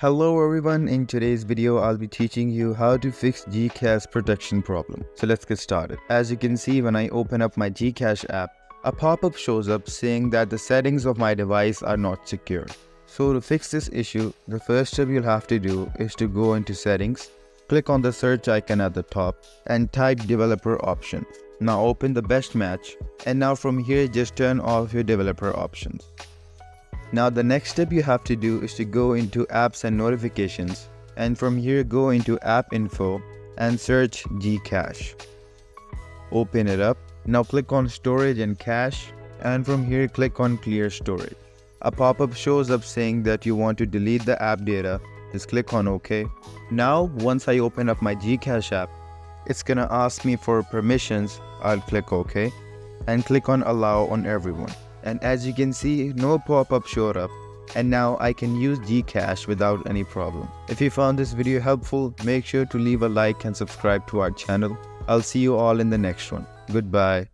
Hello everyone, in today's video I'll be teaching you how to fix GCash protection problem. So let's get started. As you can see, when I open up my GCash app, a pop-up shows up saying that the settings of my device are not secure. So to fix this issue, the first step you'll have to do is to go into settings, click on the search icon at the top and type developer options. Now open the best match, and now from here just turn off your developer options. Now the next step you have to do is to go into apps and notifications, and from here go into app info and search GCash. Open it up. Now click on storage and cache, and from here click on clear storage. A pop-up shows up saying that you want to delete the app data. Just click on OK. Now once I open up my GCash app, it's gonna ask me for permissions. I'll click OK and click on allow on everyone. And as you can see, no pop-up showed up, and now I can use GCash without any problem. If you found this video helpful, make sure to leave a like and subscribe to our channel. I'll see you all in the next one. Goodbye.